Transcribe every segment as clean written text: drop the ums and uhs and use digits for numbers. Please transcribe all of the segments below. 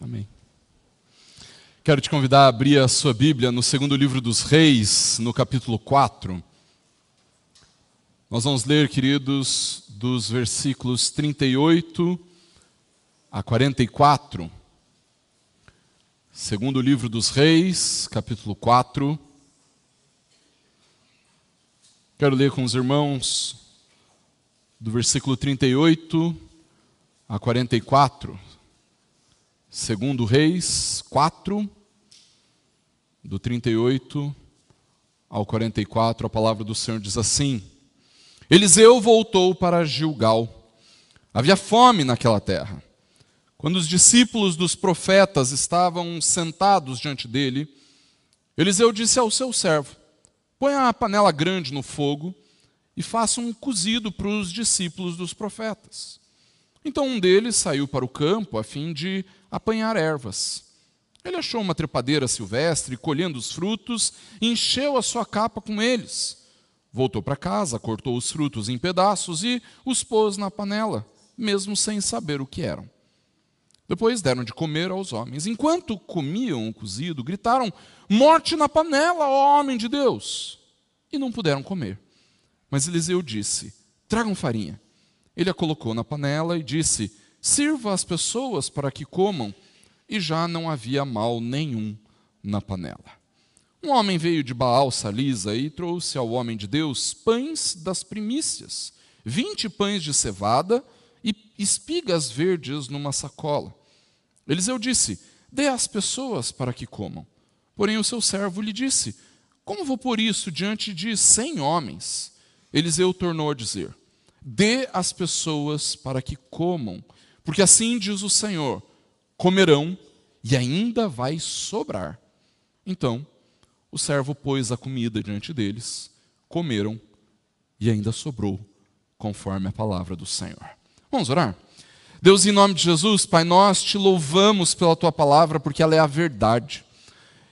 Amém. Quero te convidar a abrir a sua Bíblia no segundo livro dos Reis, no capítulo 4. Nós vamos ler, queridos, dos versículos 38 a 44. Segundo livro dos Reis, capítulo 4. Quero ler com os irmãos do versículo 38 a 44. Segundo Reis 4, do 38 ao 44, a palavra do Senhor diz assim: Eliseu voltou para Gilgal. Havia fome naquela terra. Quando os discípulos dos profetas estavam sentados diante dele, Eliseu disse ao seu servo: Ponha a panela grande no fogo e faça um cozido para os discípulos dos profetas. Então um deles saiu para o campo a fim de apanhar ervas. Ele achou uma trepadeira silvestre, colhendo os frutos, encheu a sua capa com eles. Voltou para casa, cortou os frutos em pedaços e os pôs na panela, mesmo sem saber o que eram. Depois deram de comer aos homens. Enquanto comiam o cozido, gritaram: Morte na panela, ó homem de Deus! E não puderam comer. Mas Eliseu disse: Tragam farinha. Ele a colocou na panela e disse: Sirva as pessoas para que comam. E já não havia mal nenhum na panela. Um homem veio de Baal Salisa e trouxe ao homem de Deus pães das primícias, 20 pães de cevada e espigas verdes numa sacola. Eliseu disse: Dê às pessoas para que comam. Porém o seu servo lhe disse: Como vou pôr isso diante de 100 homens? Eliseu tornou a dizer: Dê às pessoas para que comam, porque assim diz o Senhor: comerão e ainda vai sobrar. Então o servo pôs a comida diante deles, comeram e ainda sobrou, conforme a palavra do Senhor. Vamos orar? Deus, em nome de Jesus, Pai, nós te louvamos pela tua palavra, porque ela é a verdade.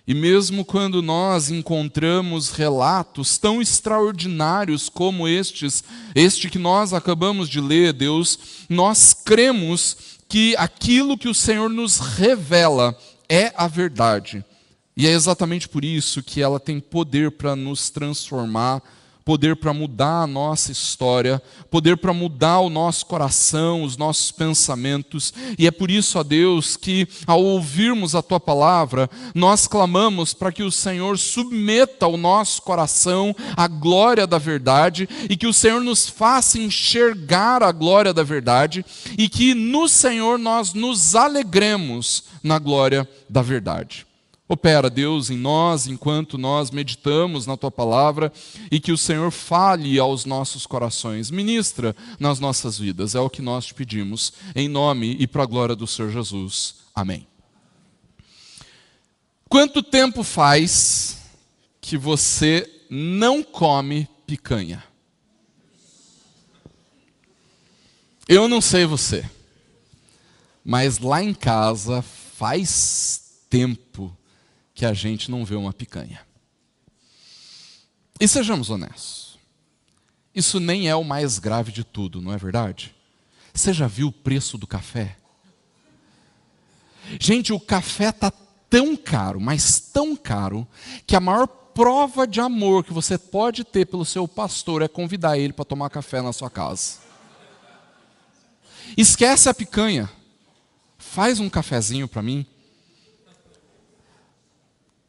E mesmo quando nós encontramos relatos tão extraordinários como este que nós acabamos de ler, Deus, nós cremos que aquilo que o Senhor nos revela é a verdade. E é exatamente por isso que ela tem poder para nos transformar, poder para mudar a nossa história, poder para mudar o nosso coração, os nossos pensamentos. E é por isso, ó Deus, que ao ouvirmos a tua palavra, nós clamamos para que o Senhor submeta o nosso coração à glória da verdade e que o Senhor nos faça enxergar a glória da verdade e que no Senhor nós nos alegremos na glória da verdade. Opera, Deus, em nós, enquanto nós meditamos na Tua Palavra, e que o Senhor fale aos nossos corações, ministra nas nossas vidas, é o que nós te pedimos, em nome e para a glória do Senhor Jesus. Amém. Quanto tempo faz que você não come picanha? Eu não sei você, mas lá em casa faz tempo que a gente não vê uma picanha. E sejamos honestos, isso nem é o mais grave de tudo, não é verdade? Você já viu o preço do café? Gente, o café está tão caro, mas tão caro, que a maior prova de amor que você pode ter pelo seu pastor é convidar ele para tomar café na sua casa. Esquece a picanha, faz um cafezinho para mim.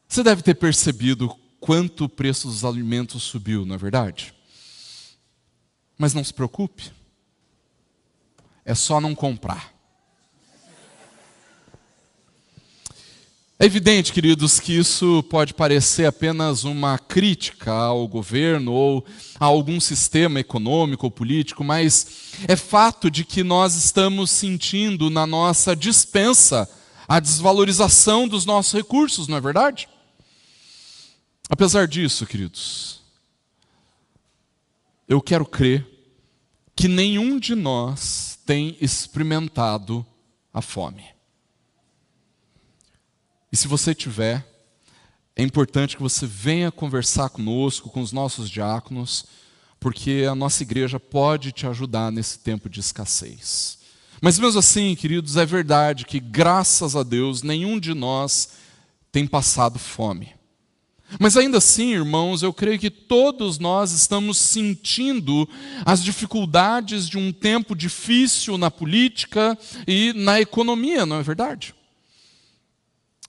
Você deve ter percebido quanto o preço dos alimentos subiu, não é verdade? Mas não se preocupe, é só não comprar. É evidente, queridos, que isso pode parecer apenas uma crítica ao governo ou a algum sistema econômico ou político, mas é fato de que nós estamos sentindo na nossa despensa a desvalorização dos nossos recursos, não é verdade? Apesar disso, queridos, eu quero crer que nenhum de nós tem experimentado a fome. E se você tiver, é importante que você venha conversar conosco, com os nossos diáconos, porque a nossa igreja pode te ajudar nesse tempo de escassez. Mas mesmo assim, queridos, é verdade que, graças a Deus, nenhum de nós tem passado fome. Mas ainda assim, irmãos, eu creio que todos nós estamos sentindo as dificuldades de um tempo difícil na política e na economia, não é verdade?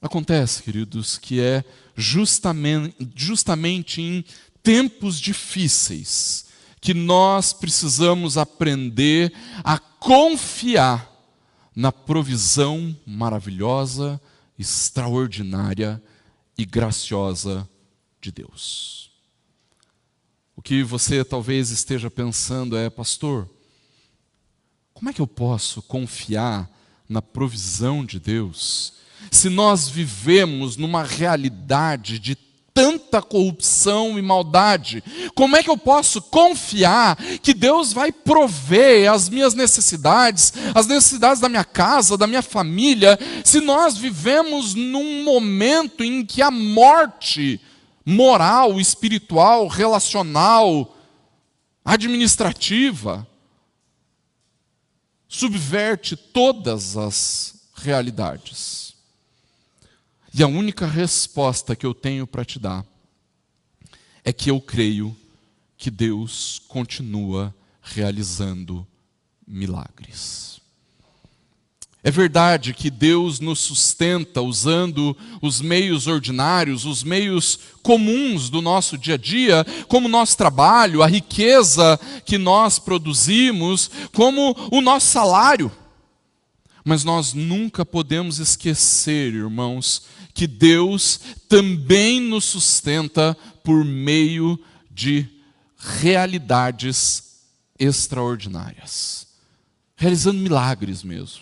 Acontece, queridos, que é justamente em tempos difíceis que nós precisamos aprender a confiar na provisão maravilhosa, extraordinária e graciosa de Deus. O que você talvez esteja pensando é: pastor, como é que eu posso confiar na provisão de Deus se nós vivemos numa realidade de tanta corrupção e maldade? Como é que eu posso confiar que Deus vai prover as minhas necessidades, as necessidades da minha casa, da minha família, se nós vivemos num momento em que a morte moral, espiritual, relacional, administrativa subverte todas as realidades? E a única resposta que eu tenho para te dar é que eu creio que Deus continua realizando milagres. É verdade que Deus nos sustenta usando os meios ordinários, os meios comuns do nosso dia a dia, como o nosso trabalho, a riqueza que nós produzimos, como o nosso salário. Mas nós nunca podemos esquecer, irmãos, que Deus também nos sustenta por meio de realidades extraordinárias, realizando milagres mesmo.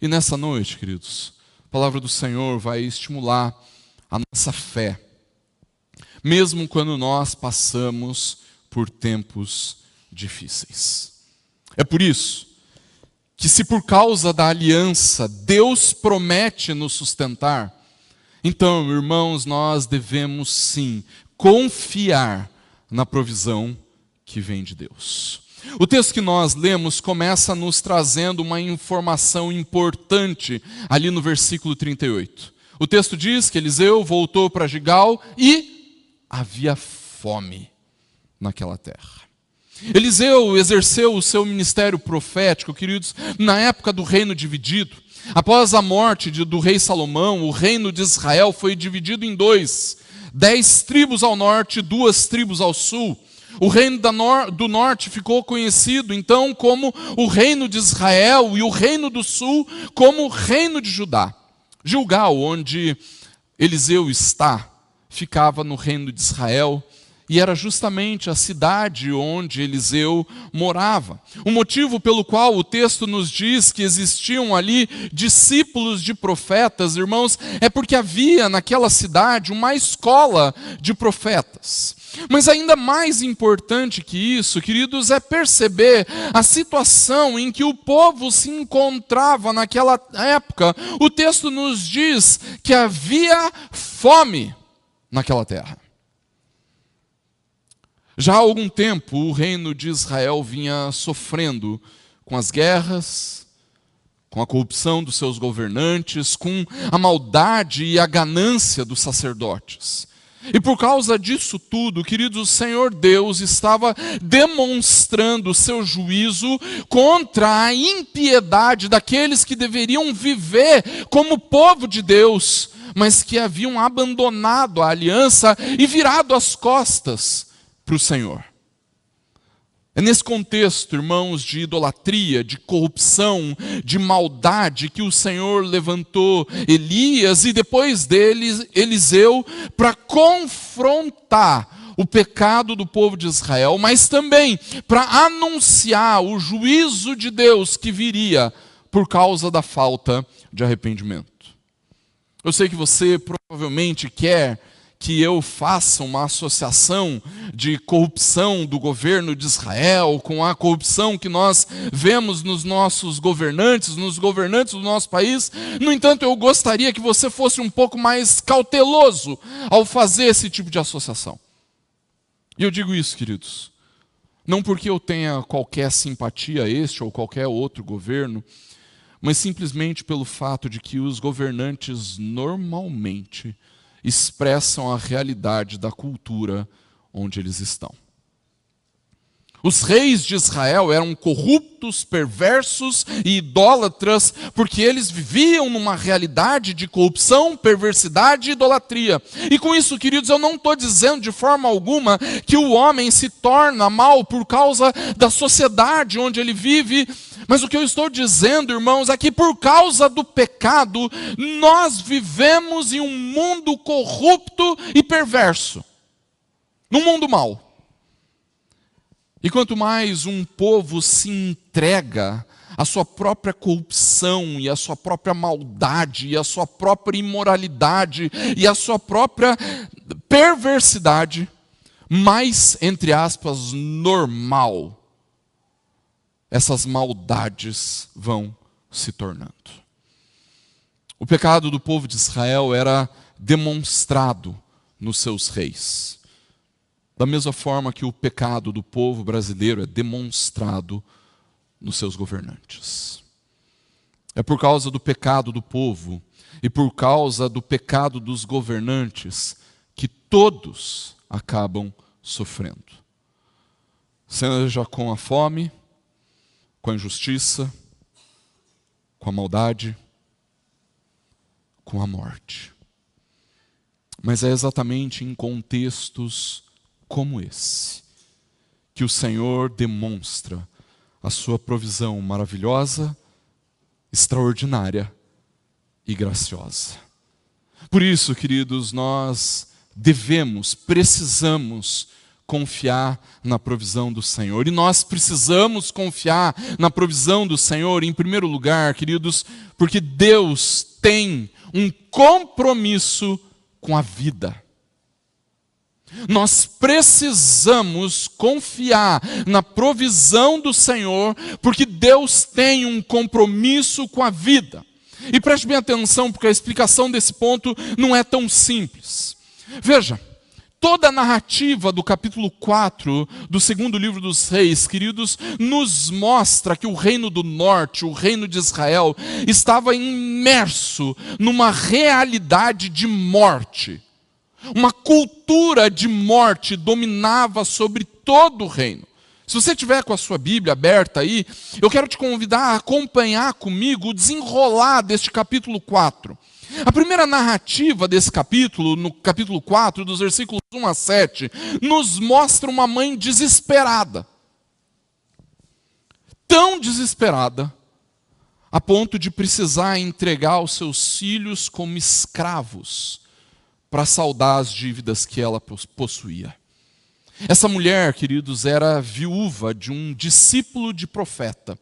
E nessa noite, queridos, a palavra do Senhor vai estimular a nossa fé, mesmo quando nós passamos por tempos difíceis. É por isso que, se por causa da aliança Deus promete nos sustentar, então, irmãos, nós devemos sim confiar na provisão que vem de Deus. O texto que nós lemos começa nos trazendo uma informação importante ali no versículo 38. O texto diz que Eliseu voltou para Gigal e havia fome naquela terra. Eliseu exerceu o seu ministério profético, queridos, na época do reino dividido. Após a morte do rei Salomão, o reino de Israel foi dividido em dois: 10 tribos ao norte e 2 tribos ao sul. O reino do norte ficou conhecido então como o reino de Israel, e o reino do sul como o reino de Judá. Gilgal, onde Eliseu está, ficava no reino de Israel, e era justamente a cidade onde Eliseu morava. O motivo pelo qual o texto nos diz que existiam ali discípulos de profetas, irmãos, é porque havia naquela cidade uma escola de profetas. Mas ainda mais importante que isso, queridos, é perceber a situação em que o povo se encontrava naquela época. O texto nos diz que havia fome naquela terra. Já há algum tempo, o reino de Israel vinha sofrendo com as guerras, com a corrupção dos seus governantes, com a maldade e a ganância dos sacerdotes. E por causa disso tudo, queridos, o Senhor Deus estava demonstrando o seu juízo contra a impiedade daqueles que deveriam viver como povo de Deus, mas que haviam abandonado a aliança e virado as costas para o Senhor. É nesse contexto, irmãos, de idolatria, de corrupção, de maldade, que o Senhor levantou Elias e depois dele Eliseu para confrontar o pecado do povo de Israel, mas também para anunciar o juízo de Deus que viria por causa da falta de arrependimento. Eu sei que você provavelmente quer que eu faça uma associação de corrupção do governo de Israel com a corrupção que nós vemos nos nossos governantes, nos governantes do nosso país. No entanto, eu gostaria que você fosse um pouco mais cauteloso ao fazer esse tipo de associação. E eu digo isso, queridos, Não porque eu tenha qualquer simpatia a este ou qualquer outro governo, mas simplesmente pelo fato de que os governantes normalmente expressam a realidade da cultura onde eles estão. Os reis de Israel eram corruptos, perversos e idólatras, porque eles viviam numa realidade de corrupção, perversidade e idolatria. E com isso, queridos, eu não estou dizendo de forma alguma que o homem se torna mal por causa da sociedade onde ele vive, mas o que eu estou dizendo, irmãos, é que por causa do pecado, nós vivemos em um mundo corrupto e perverso. Num mundo mau. E quanto mais um povo se entrega à sua própria corrupção, e à sua própria maldade, e à sua própria imoralidade, e à sua própria perversidade, mais, entre aspas, normal, essas maldades vão se tornando. O pecado do povo de Israel era demonstrado nos seus reis. Da mesma forma que o pecado do povo brasileiro é demonstrado nos seus governantes. É por causa do pecado do povo e por causa do pecado dos governantes que todos acabam sofrendo. Seja com a fome, com a injustiça, com a maldade, com a morte. Mas é exatamente em contextos como esse que o Senhor demonstra a sua provisão maravilhosa, extraordinária e graciosa. Por isso, queridos, nós precisamos confiar na provisão do Senhor. E nós precisamos confiar na provisão do Senhor, em primeiro lugar, queridos, porque Deus tem um compromisso com a vida. Nós precisamos confiar na provisão do Senhor, porque Deus tem um compromisso com a vida. E preste bem atenção, porque a explicação desse ponto não é tão simples. Veja, toda a narrativa do capítulo 4 do segundo livro dos Reis, queridos, nos mostra que o reino do norte, o reino de Israel, estava imerso numa realidade de morte. Uma cultura de morte dominava sobre todo o reino. Se você tiver com a sua Bíblia aberta aí, eu quero te convidar a acompanhar comigo o desenrolar deste capítulo 4. A primeira narrativa desse capítulo, no capítulo 4, dos versículos 1 a 7, nos mostra uma mãe desesperada. Tão desesperada, a ponto de precisar entregar os seus filhos como escravos para saldar as dívidas que ela possuía. Essa mulher, queridos, era viúva de um discípulo de profeta.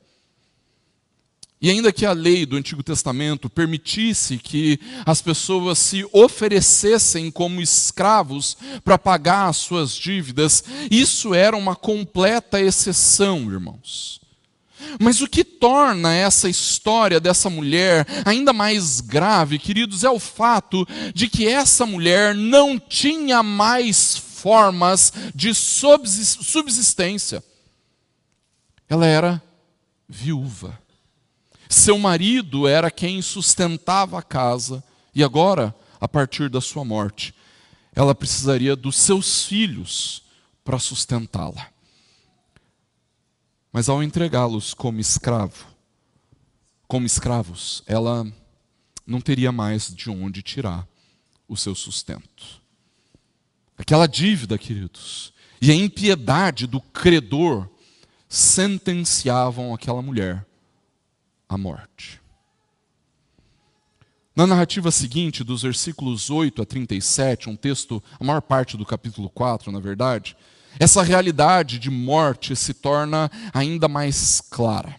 E ainda que a lei do Antigo Testamento permitisse que as pessoas se oferecessem como escravos para pagar as suas dívidas, isso era uma completa exceção, irmãos. Mas o que torna essa história dessa mulher ainda mais grave, queridos, é o fato de que essa mulher não tinha mais formas de subsistência. Ela era viúva. Seu marido era quem sustentava a casa, e agora, a partir da sua morte, ela precisaria dos seus filhos para sustentá-la. Mas ao entregá-los como escravos, ela não teria mais de onde tirar o seu sustento. Aquela dívida, queridos, e a impiedade do credor sentenciavam aquela mulher à morte. Na narrativa seguinte, dos versículos 8 a 37, um texto, a maior parte do capítulo 4, na verdade, essa realidade de morte se torna ainda mais clara.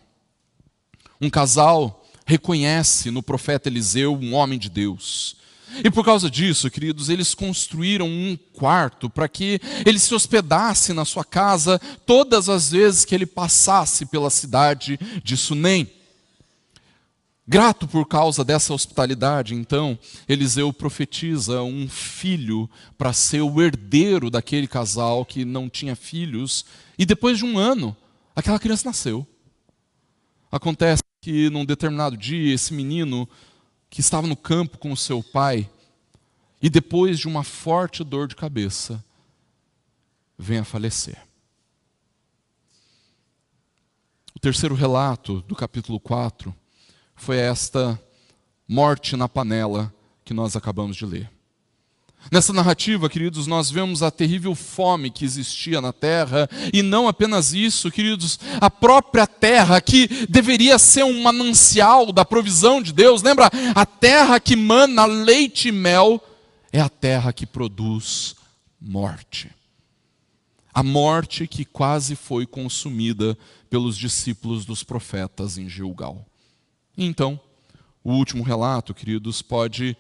Um casal reconhece no profeta Eliseu um homem de Deus. E por causa disso, queridos, eles construíram um quarto para que ele se hospedasse na sua casa todas as vezes que ele passasse pela cidade de Sunem. Grato por causa dessa hospitalidade, então, Eliseu profetiza um filho para ser o herdeiro daquele casal que não tinha filhos. E depois de um ano, aquela criança nasceu. Acontece que num determinado dia, esse menino que estava no campo com o seu pai, e depois de uma forte dor de cabeça, vem a falecer. O terceiro relato do capítulo 4 foi esta morte na panela que nós acabamos de ler. Nessa narrativa, queridos, nós vemos a terrível fome que existia na terra, e não apenas isso, queridos, a própria terra que deveria ser um manancial da provisão de Deus. Lembra? A terra que mana leite e mel é a terra que produz morte. A morte que quase foi consumida pelos discípulos dos profetas em Gilgal. Então, o último relato, queridos, pode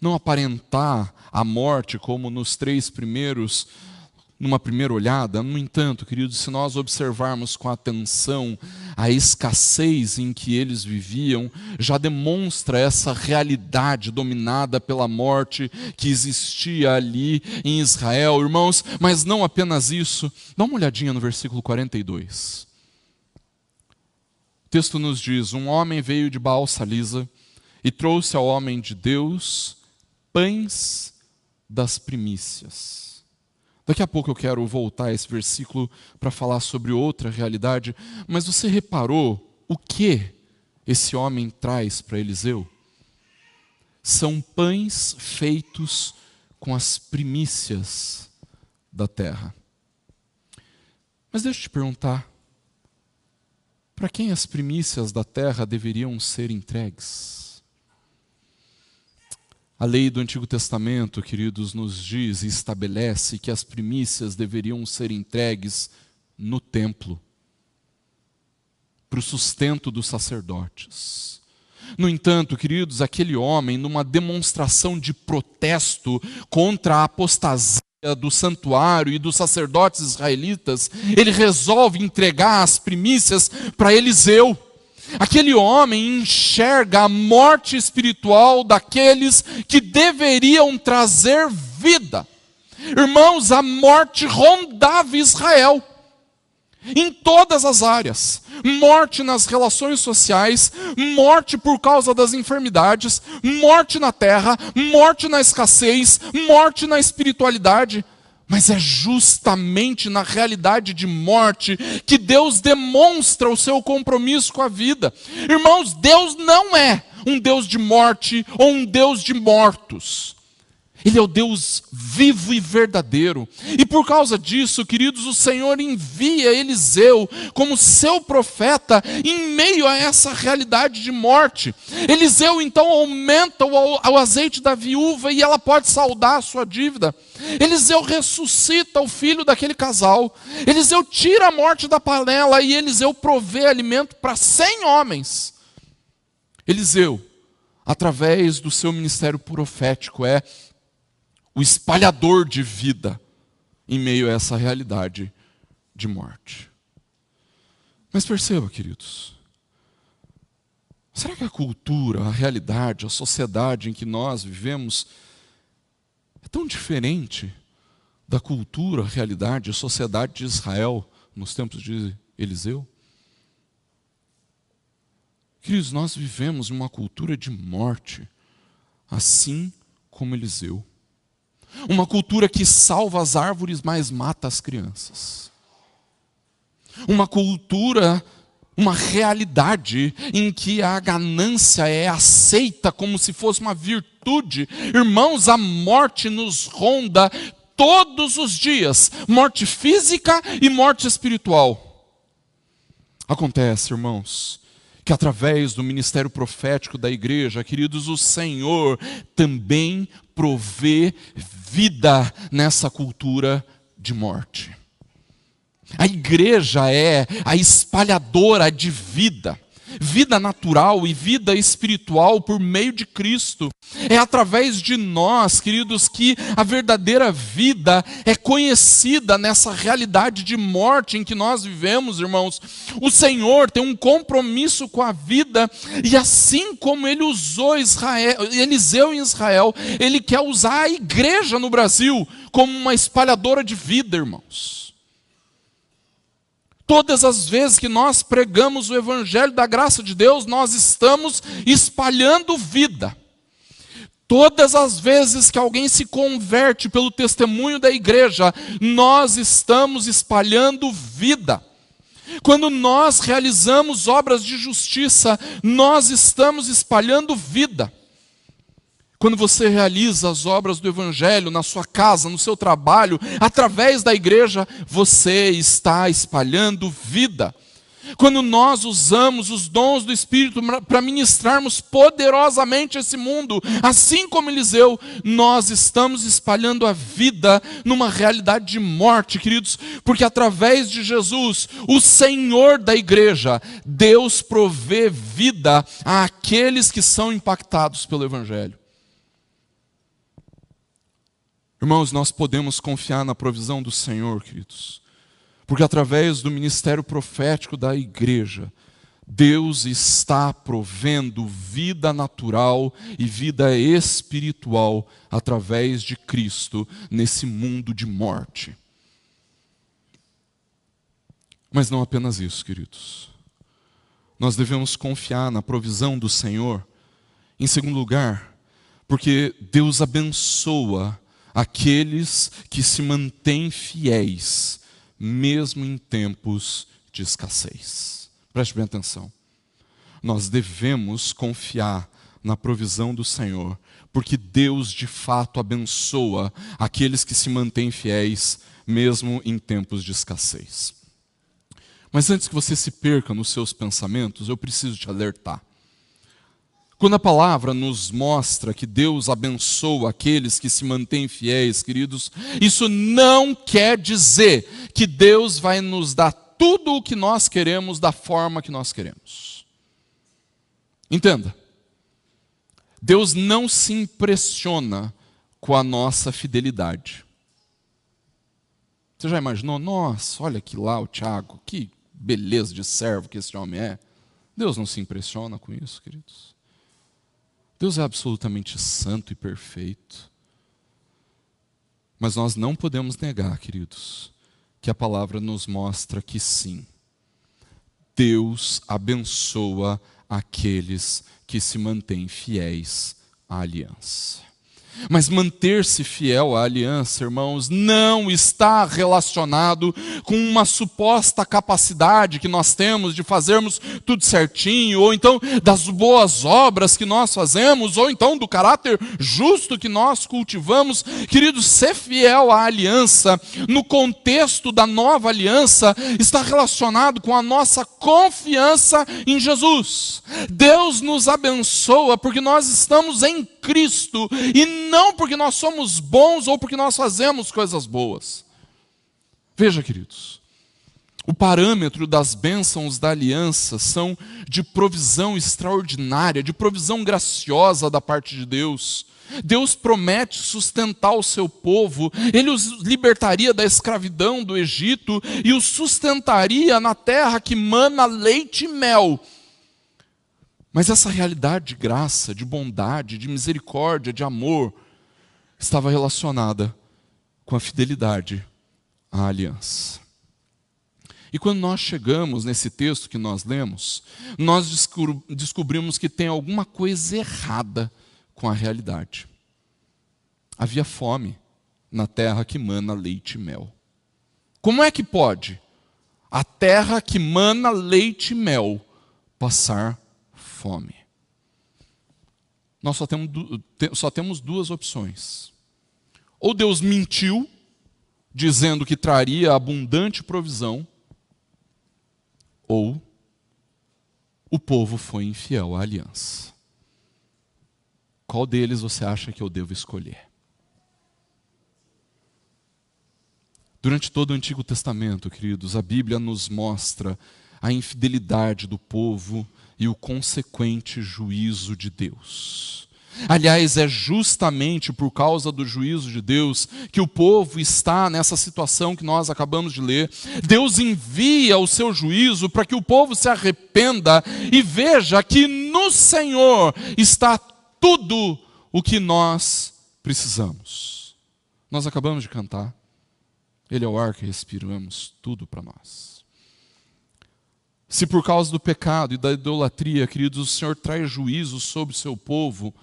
não aparentar a morte como nos três primeiros, numa primeira olhada. No entanto, queridos, se nós observarmos com atenção a escassez em que eles viviam, já demonstra essa realidade dominada pela morte que existia ali em Israel. Irmãos, mas não apenas isso. Dá uma olhadinha no versículo 42. O texto nos diz: um homem veio de Baal-Salisa e trouxe ao homem de Deus pães das primícias. Daqui a pouco eu quero voltar a esse versículo para falar sobre outra realidade, mas você reparou o que esse homem traz para Eliseu? São pães feitos com as primícias da terra. Mas deixa eu te perguntar, para quem as primícias da terra deveriam ser entregues? A lei do Antigo Testamento, queridos, nos diz e estabelece que as primícias deveriam ser entregues no templo, para o sustento dos sacerdotes. No entanto, queridos, aquele homem, numa demonstração de protesto contra a apostasia do santuário e dos sacerdotes israelitas, ele resolve entregar as primícias para Eliseu. Aquele homem enxerga a morte espiritual daqueles que deveriam trazer vida. Irmãos, a morte rondava Israel em todas as áreas. Morte nas relações sociais, morte por causa das enfermidades, morte na terra, morte na escassez, morte na espiritualidade. Mas é justamente na realidade de morte que Deus demonstra o seu compromisso com a vida. Irmãos, Deus não é um Deus de morte ou um Deus de mortos. Ele é o Deus vivo e verdadeiro. E por causa disso, queridos, o Senhor envia Eliseu como seu profeta em meio a essa realidade de morte. Eliseu então aumenta o azeite da viúva e ela pode saldar a sua dívida. Eliseu ressuscita o filho daquele casal. Eliseu tira a morte da panela e Eliseu provê alimento para 100 homens. Eliseu, através do seu ministério profético, é o espalhador de vida em meio a essa realidade de morte. Mas perceba, queridos, será que a cultura, a realidade, a sociedade em que nós vivemos é tão diferente da cultura, a realidade, a sociedade de Israel nos tempos de Eliseu? Queridos, nós vivemos uma cultura de morte, assim como Eliseu. Uma cultura que salva as árvores, mas mata as crianças. Uma cultura, uma realidade em que a ganância é aceita como se fosse uma virtude. Irmãos, a morte nos ronda todos os dias. Morte física e morte espiritual. Acontece, irmãos, que através do ministério profético da igreja, queridos, o Senhor também provê vida nessa cultura de morte. A igreja é a espalhadora de vida. vida natural e vida espiritual por meio de Cristo. É através de nós, queridos, que a verdadeira vida é conhecida nessa realidade de morte em que nós vivemos, irmãos. O Senhor tem um compromisso com a vida, e assim como Ele usou Eliseu em Israel, Ele quer usar a igreja no Brasil como uma espalhadora de vida, irmãos. Todas as vezes que nós pregamos o Evangelho da graça de Deus, nós estamos espalhando vida. Todas as vezes que alguém se converte pelo testemunho da igreja, nós estamos espalhando vida. Quando nós realizamos obras de justiça, nós estamos espalhando vida. Quando você realiza as obras do Evangelho na sua casa, no seu trabalho, através da igreja, você está espalhando vida. Quando nós usamos os dons do Espírito para ministrarmos poderosamente esse mundo, assim como Eliseu, nós estamos espalhando a vida numa realidade de morte, queridos, porque através de Jesus, o Senhor da igreja, Deus provê vida àqueles que são impactados pelo Evangelho. Irmãos, nós podemos confiar na provisão do Senhor, queridos, porque através do ministério profético da igreja, Deus está provendo vida natural e vida espiritual através de Cristo nesse mundo de morte. Mas não apenas isso, queridos. Nós devemos confiar na provisão do Senhor, em segundo lugar, porque Deus abençoa aqueles que se mantêm fiéis, mesmo em tempos de escassez. Preste bem atenção. Nós devemos confiar na provisão do Senhor, porque Deus de fato abençoa aqueles que se mantêm fiéis, mesmo em tempos de escassez. Mas antes que você se perca nos seus pensamentos, eu preciso te alertar. Quando a palavra nos mostra que Deus abençoa aqueles que se mantêm fiéis, queridos, isso não quer dizer que Deus vai nos dar tudo o que nós queremos da forma que nós queremos. Entenda, Deus não se impressiona com a nossa fidelidade. Você já imaginou? Nossa, olha aqui lá o Tiago, que beleza de servo que esse homem é. Deus não se impressiona com isso, queridos. Deus é absolutamente santo e perfeito. Mas nós não podemos negar, queridos, que a palavra nos mostra que sim, Deus abençoa aqueles que se mantêm fiéis à aliança. Mas manter-se fiel à aliança, irmãos, não está relacionado com uma suposta capacidade que nós temos de fazermos tudo certinho, ou então das boas obras que nós fazemos, ou então do caráter justo que nós cultivamos. Queridos, ser fiel à aliança, no contexto da nova aliança, está relacionado com a nossa confiança em Jesus. Deus nos abençoa porque nós estamos em Cristo, e não porque nós somos bons ou porque nós fazemos coisas boas. Veja, queridos, o parâmetro das bênçãos da aliança são de provisão extraordinária, de provisão graciosa da parte de Deus. Deus promete sustentar o seu povo, Ele os libertaria da escravidão do Egito e os sustentaria na terra que mana leite e mel. Mas essa realidade de graça, de bondade, de misericórdia, de amor, estava relacionada com a fidelidade à aliança. E quando nós chegamos nesse texto que nós lemos, nós descobrimos que tem alguma coisa errada com a realidade. Havia fome na terra que mana leite e mel. Como é que pode a terra que mana leite e mel passar fome? Nós só temos duas opções. Ou Deus mentiu, dizendo que traria abundante provisão, ou o povo foi infiel à aliança. Qual deles você acha que eu devo escolher? Durante todo o Antigo Testamento, queridos, a Bíblia nos mostra a infidelidade do povo e o consequente juízo de Deus. Aliás, é justamente por causa do juízo de Deus que o povo está nessa situação que nós acabamos de ler. Deus envia o seu juízo para que o povo se arrependa e veja que no Senhor está tudo o que nós precisamos. Nós acabamos de cantar. Ele é o ar que respiramos, tudo para nós. Se por causa do pecado e da idolatria, queridos, o Senhor traz juízo sobre o seu povo,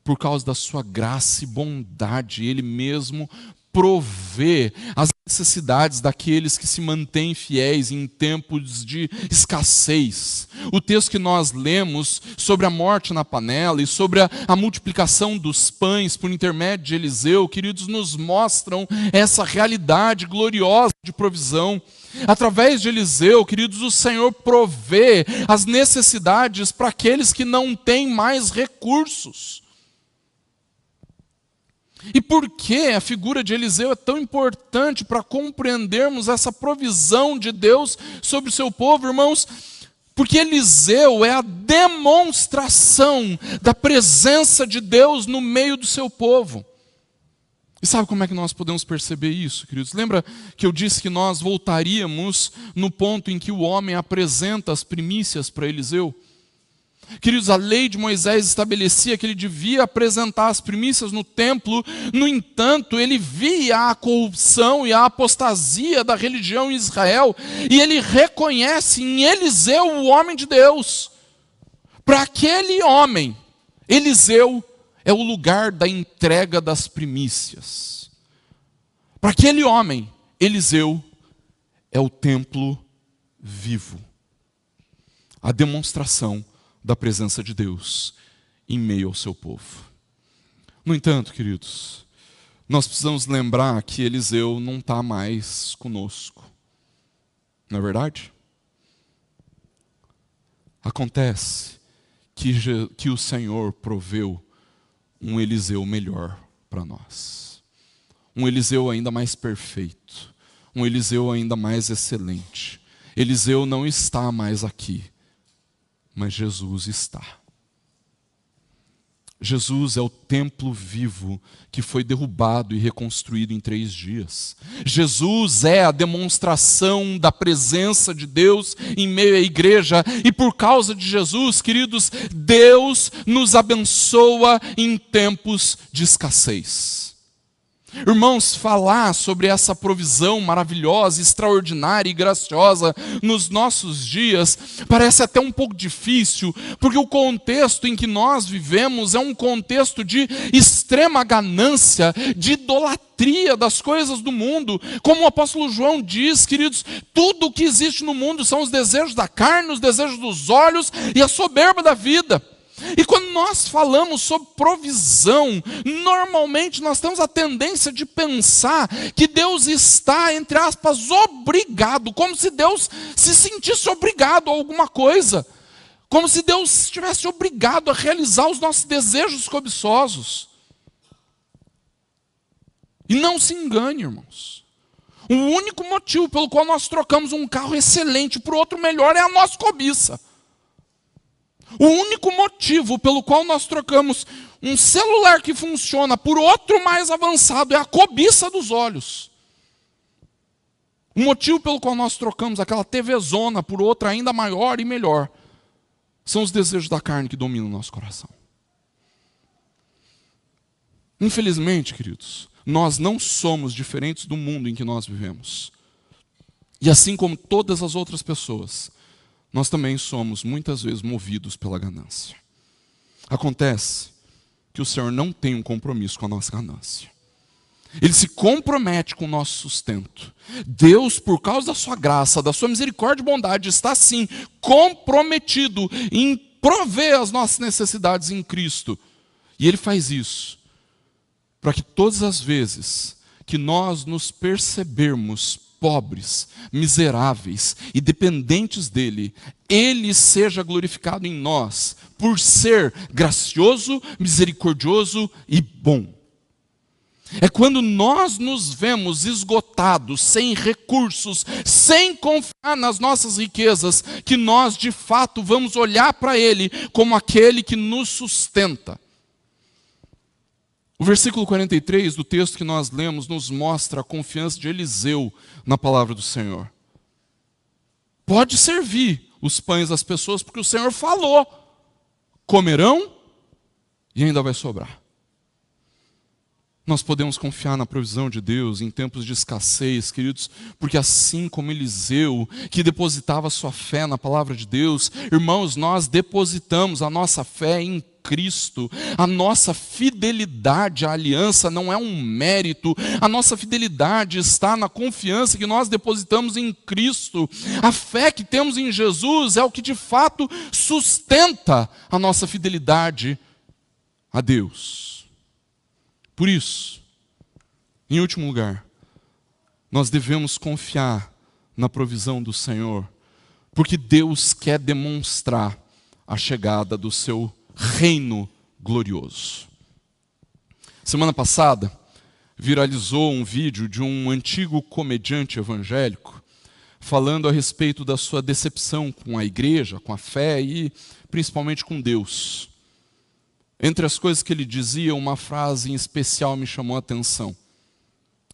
por causa da sua graça e bondade, Ele mesmo provê as necessidades daqueles que se mantêm fiéis em tempos de escassez. O texto que nós lemos sobre a morte na panela e sobre a multiplicação dos pães por intermédio de Eliseu, queridos, nos mostram essa realidade gloriosa de provisão. Através de Eliseu, queridos, o Senhor provê as necessidades para aqueles que não têm mais recursos. E por que a figura de Eliseu é tão importante para compreendermos essa provisão de Deus sobre o seu povo, irmãos? Porque Eliseu é a demonstração da presença de Deus no meio do seu povo. E sabe como é que nós podemos perceber isso, queridos? Lembra que eu disse que nós voltaríamos no ponto em que o homem apresenta as primícias para Eliseu? Queridos, a lei de Moisés estabelecia que ele devia apresentar as primícias no templo. No entanto, ele via a corrupção e a apostasia da religião em Israel, e ele reconhece em Eliseu o homem de Deus. Para aquele homem, Eliseu é o lugar da entrega das primícias. Para aquele homem, Eliseu é o templo vivo, a demonstração da presença de Deus em meio ao seu povo. No entanto, queridos, nós precisamos lembrar que Eliseu não está mais conosco. Não é verdade? Acontece que o Senhor proveu um Eliseu melhor para nós. Um Eliseu ainda mais perfeito. Um Eliseu ainda mais excelente. Eliseu não está mais aqui, mas Jesus está. Jesus é o templo vivo que foi derrubado e reconstruído em 3 dias. Jesus é a demonstração da presença de Deus em meio à igreja. E por causa de Jesus, queridos, Deus nos abençoa em tempos de escassez. Irmãos, falar sobre essa provisão maravilhosa, extraordinária e graciosa nos nossos dias parece até um pouco difícil, porque o contexto em que nós vivemos é um contexto de extrema ganância, de idolatria das coisas do mundo. Como o apóstolo João diz, queridos, tudo o que existe no mundo são os desejos da carne, os desejos dos olhos e a soberba da vida. E quando nós falamos sobre provisão, normalmente nós temos a tendência de pensar que Deus está, entre aspas, obrigado, como se Deus se sentisse obrigado a alguma coisa, como se Deus estivesse obrigado a realizar os nossos desejos cobiçosos. E não se engane, irmãos. O único motivo pelo qual nós trocamos um carro excelente por outro melhor é a nossa cobiça. O único motivo pelo qual nós trocamos um celular que funciona por outro mais avançado é a cobiça dos olhos. O motivo pelo qual nós trocamos aquela TVzona por outra ainda maior e melhor são os desejos da carne que dominam o nosso coração. Infelizmente, queridos, nós não somos diferentes do mundo em que nós vivemos. E assim como todas as outras pessoas, nós também somos muitas vezes movidos pela ganância. Acontece que o Senhor não tem um compromisso com a nossa ganância. Ele se compromete com o nosso sustento. Deus, por causa da sua graça, da sua misericórdia e bondade, está sim comprometido em prover as nossas necessidades em Cristo. E Ele faz isso para que todas as vezes que nós nos percebermos pobres, miseráveis e dependentes dEle, Ele seja glorificado em nós, por ser gracioso, misericordioso e bom. É quando nós nos vemos esgotados, sem recursos, sem confiar nas nossas riquezas, que nós de fato vamos olhar para Ele como aquele que nos sustenta. O versículo 43 do texto que nós lemos nos mostra a confiança de Eliseu na palavra do Senhor. Pode servir os pães às pessoas, porque o Senhor falou: comerão e ainda vai sobrar. Nós podemos confiar na provisão de Deus em tempos de escassez, queridos, porque assim como Eliseu, que depositava sua fé na palavra de Deus, irmãos, nós depositamos a nossa fé em Cristo. A nossa fidelidade à aliança não é um mérito, a nossa fidelidade está na confiança que nós depositamos em Cristo. A fé que temos em Jesus é o que de fato sustenta a nossa fidelidade a Deus. Por isso, em último lugar, nós devemos confiar na provisão do Senhor, porque Deus quer demonstrar a chegada do seu reino glorioso. Semana passada, viralizou um vídeo de um antigo comediante evangélico falando a respeito da sua decepção com a igreja, com a fé e principalmente com Deus. Entre as coisas que ele dizia, uma frase em especial me chamou a atenção.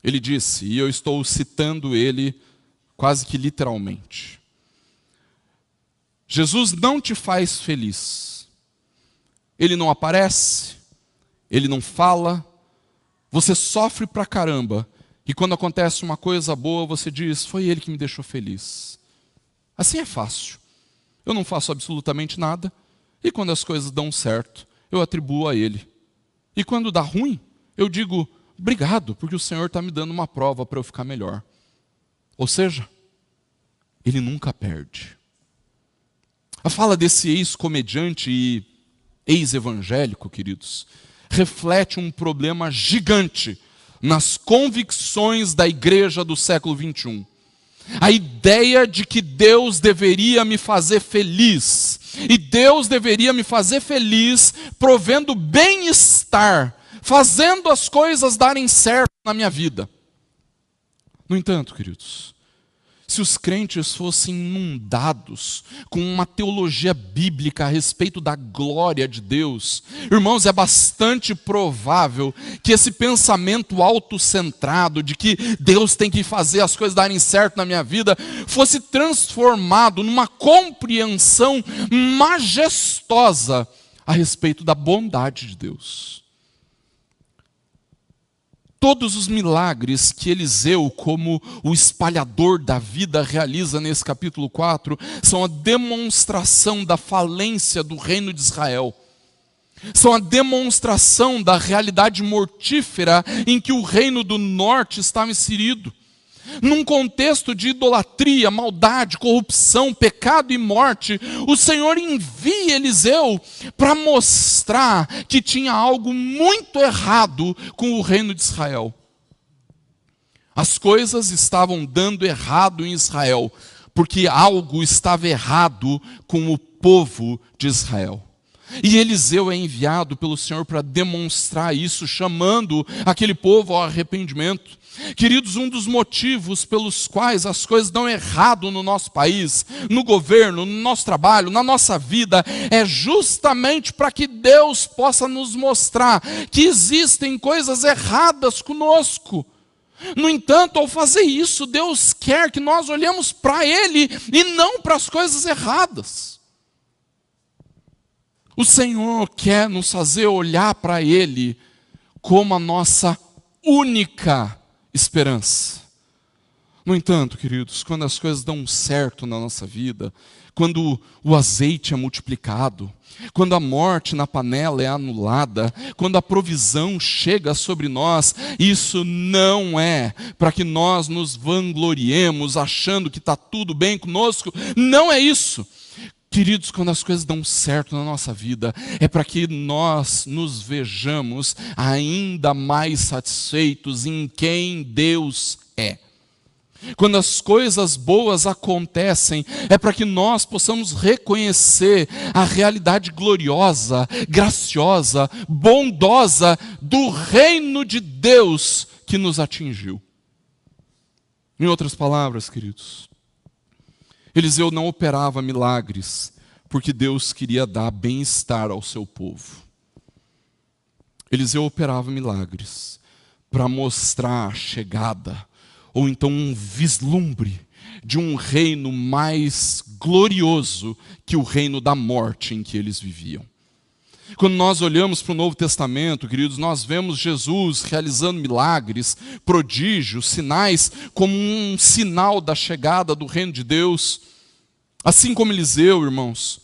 Ele disse, e eu estou citando ele quase que literalmente: Jesus não te faz feliz. Ele não aparece, ele não fala, você sofre pra caramba, e quando acontece uma coisa boa, você diz, foi ele que me deixou feliz. Assim é fácil. Eu não faço absolutamente nada, e quando as coisas dão certo, eu atribuo a ele. E quando dá ruim, eu digo, obrigado, porque o Senhor está me dando uma prova para eu ficar melhor. Ou seja, ele nunca perde. A fala desse ex-comediante e ex-evangélico, queridos, reflete um problema gigante nas convicções da igreja do século 21. A ideia de que Deus deveria me fazer feliz, e Deus deveria me fazer feliz provendo bem-estar, fazendo as coisas darem certo na minha vida. No entanto, queridos, se os crentes fossem inundados com uma teologia bíblica a respeito da glória de Deus, irmãos, é bastante provável que esse pensamento autocentrado de que Deus tem que fazer as coisas darem certo na minha vida fosse transformado numa compreensão majestosa a respeito da bondade de Deus. Todos os milagres que Eliseu, como o espalhador da vida, realiza nesse capítulo 4, são a demonstração da falência do reino de Israel. São a demonstração da realidade mortífera em que o reino do norte estava inserido. Num contexto de idolatria, maldade, corrupção, pecado e morte, o Senhor envia Eliseu para mostrar que tinha algo muito errado com o reino de Israel. As coisas estavam dando errado em Israel, porque algo estava errado com o povo de Israel. E Eliseu é enviado pelo Senhor para demonstrar isso, chamando aquele povo ao arrependimento. Queridos, um dos motivos pelos quais as coisas dão errado no nosso país, no governo, no nosso trabalho, na nossa vida, é justamente para que Deus possa nos mostrar que existem coisas erradas conosco. No entanto, ao fazer isso, Deus quer que nós olhemos para Ele e não para as coisas erradas. O Senhor quer nos fazer olhar para Ele como a nossa única esperança. No entanto, queridos, quando as coisas dão certo na nossa vida, quando o azeite é multiplicado, quando a morte na panela é anulada, quando a provisão chega sobre nós, isso não é para que nós nos vangloriemos achando que está tudo bem conosco. Não é isso. Queridos, quando as coisas dão certo na nossa vida, é para que nós nos vejamos ainda mais satisfeitos em quem Deus é. Quando as coisas boas acontecem, é para que nós possamos reconhecer a realidade gloriosa, graciosa, bondosa do reino de Deus que nos atingiu. Em outras palavras, queridos, Eliseu não operava milagres porque Deus queria dar bem-estar ao seu povo. Eliseu operava milagres para mostrar a chegada, ou então um vislumbre de um reino mais glorioso que o reino da morte em que eles viviam. Quando nós olhamos para o Novo Testamento, queridos, nós vemos Jesus realizando milagres, prodígios, sinais, como um sinal da chegada do reino de Deus. Assim como Eliseu, irmãos,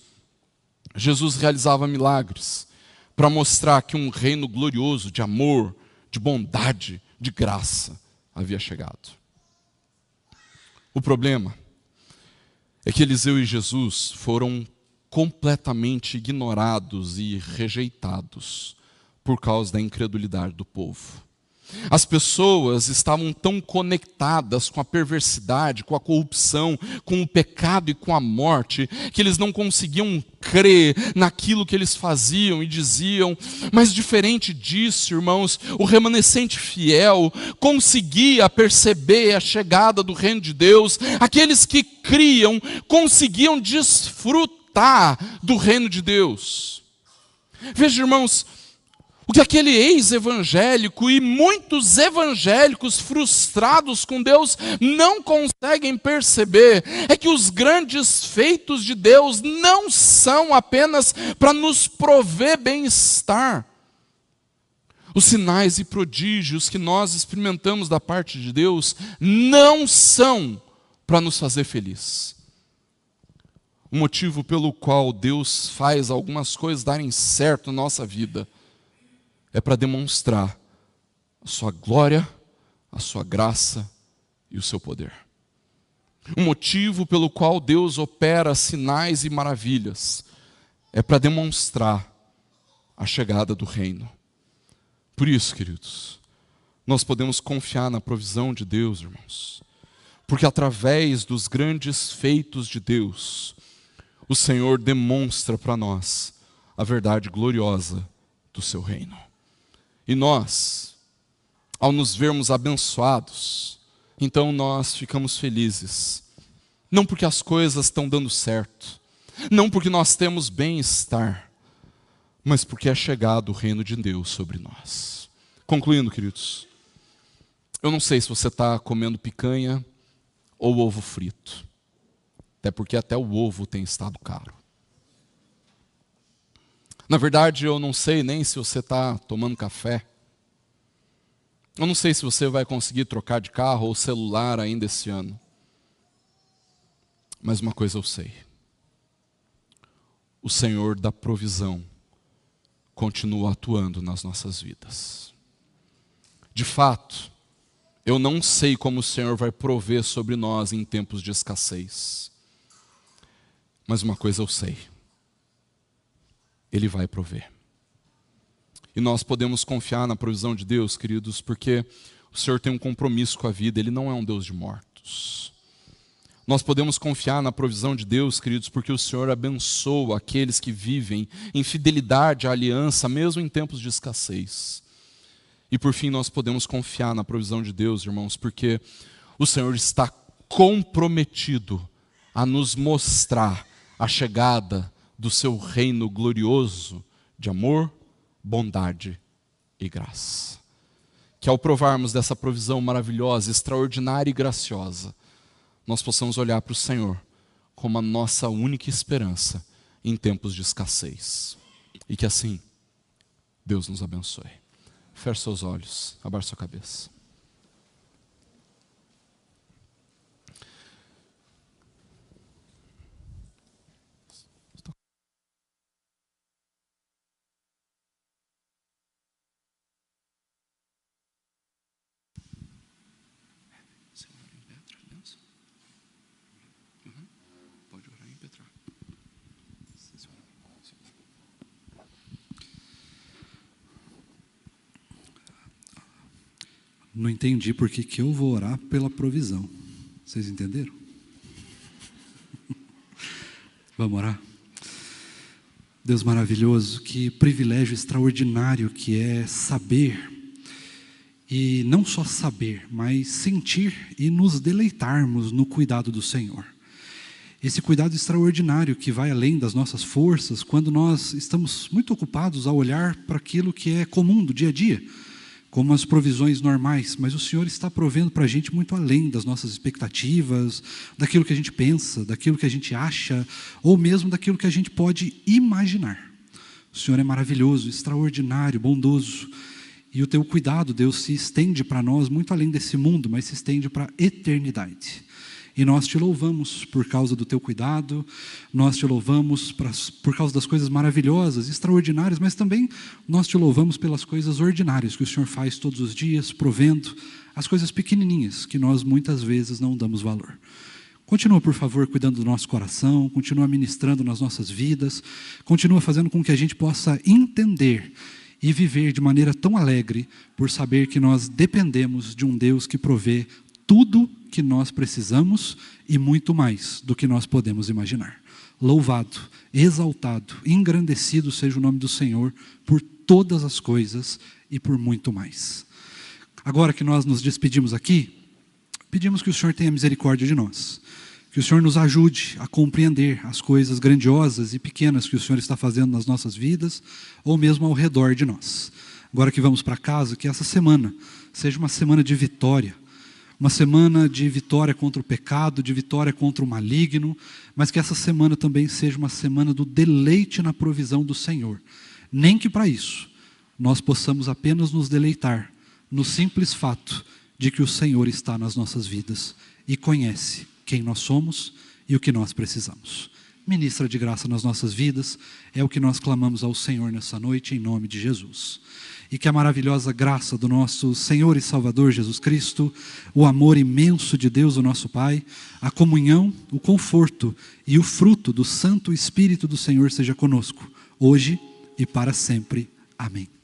Jesus realizava milagres para mostrar que um reino glorioso de amor, de bondade, de graça havia chegado. O problema é que Eliseu e Jesus foram completamente ignorados e rejeitados por causa da incredulidade do povo. As pessoas estavam tão conectadas com a perversidade, com a corrupção, com o pecado e com a morte, que eles não conseguiam crer naquilo que eles faziam e diziam. Mas diferente disso, irmãos, o remanescente fiel conseguia perceber a chegada do reino de Deus. Aqueles que criam conseguiam desfrutar do reino de Deus. Veja, irmãos, o que aquele ex-evangélico e muitos evangélicos frustrados com Deus não conseguem perceber é que os grandes feitos de Deus não são apenas para nos prover bem-estar. Os sinais e prodígios que nós experimentamos da parte de Deus não são para nos fazer feliz. O motivo pelo qual Deus faz algumas coisas darem certo na nossa vida é para demonstrar a sua glória, a sua graça e o seu poder. O motivo pelo qual Deus opera sinais e maravilhas é para demonstrar a chegada do reino. Por isso, queridos, nós podemos confiar na provisão de Deus, irmãos, porque através dos grandes feitos de Deus, o Senhor demonstra para nós a verdade gloriosa do seu reino. E nós, ao nos vermos abençoados, então nós ficamos felizes. Não porque as coisas estão dando certo, não porque nós temos bem-estar, mas porque é chegado o reino de Deus sobre nós. Concluindo, queridos, eu não sei se você está comendo picanha ou ovo frito, até porque até o ovo tem estado caro. Na verdade, eu não sei nem se você está tomando café. Eu não sei se você vai conseguir trocar de carro ou celular ainda esse ano. Mas uma coisa eu sei. O Senhor da provisão continua atuando nas nossas vidas. De fato, eu não sei como o Senhor vai prover sobre nós em tempos de escassez. Mas uma coisa eu sei. Ele vai prover. E nós podemos confiar na provisão de Deus, queridos, porque o Senhor tem um compromisso com a vida, Ele não é um Deus de mortos. Nós podemos confiar na provisão de Deus, queridos, porque o Senhor abençoa aqueles que vivem em fidelidade à aliança, mesmo em tempos de escassez. E por fim, nós podemos confiar na provisão de Deus, irmãos, porque o Senhor está comprometido a nos mostrar a chegada do seu reino glorioso de amor, bondade e graça. Que ao provarmos dessa provisão maravilhosa, extraordinária e graciosa, nós possamos olhar para o Senhor como a nossa única esperança em tempos de escassez. E que assim, Deus nos abençoe. Feche seus olhos, abaixe sua cabeça. Não entendi por que eu vou orar pela provisão. Vocês entenderam? Vamos orar? Deus maravilhoso, que privilégio extraordinário que é saber, e não só saber, mas sentir e nos deleitarmos no cuidado do Senhor. Esse cuidado extraordinário que vai além das nossas forças, quando nós estamos muito ocupados a olhar para aquilo que é comum do dia a dia, como as provisões normais, mas o Senhor está provendo para a gente muito além das nossas expectativas, daquilo que a gente pensa, daquilo que a gente acha, ou mesmo daquilo que a gente pode imaginar. O Senhor é maravilhoso, extraordinário, bondoso, e o teu cuidado, Deus, se estende para nós muito além desse mundo, mas se estende para a eternidade. E nós te louvamos por causa do teu cuidado, nós te louvamos por causa das coisas maravilhosas, extraordinárias, mas também nós te louvamos pelas coisas ordinárias que o Senhor faz todos os dias, provendo as coisas pequenininhas que nós muitas vezes não damos valor. Continua, por favor, cuidando do nosso coração, continua ministrando nas nossas vidas, continua fazendo com que a gente possa entender e viver de maneira tão alegre por saber que nós dependemos de um Deus que provê tudo que nós precisamos e muito mais do que nós podemos imaginar. Louvado, exaltado, engrandecido seja o nome do Senhor por todas as coisas e por muito mais. Agora que nós nos despedimos aqui, pedimos que o Senhor tenha misericórdia de nós, que o Senhor nos ajude a compreender as coisas grandiosas e pequenas que o Senhor está fazendo nas nossas vidas, ou mesmo ao redor de nós. Agora que vamos para casa, que essa semana seja uma semana de vitória, uma semana de vitória contra o pecado, de vitória contra o maligno, mas que essa semana também seja uma semana do deleite na provisão do Senhor. Nem que para isso nós possamos apenas nos deleitar no simples fato de que o Senhor está nas nossas vidas e conhece quem nós somos e o que nós precisamos. Ministra de graça nas nossas vidas, é o que nós clamamos ao Senhor nessa noite, em nome de Jesus. E que a maravilhosa graça do nosso Senhor e Salvador Jesus Cristo, o amor imenso de Deus, o nosso Pai, a comunhão, o conforto e o fruto do Santo Espírito do Senhor seja conosco, hoje e para sempre. Amém.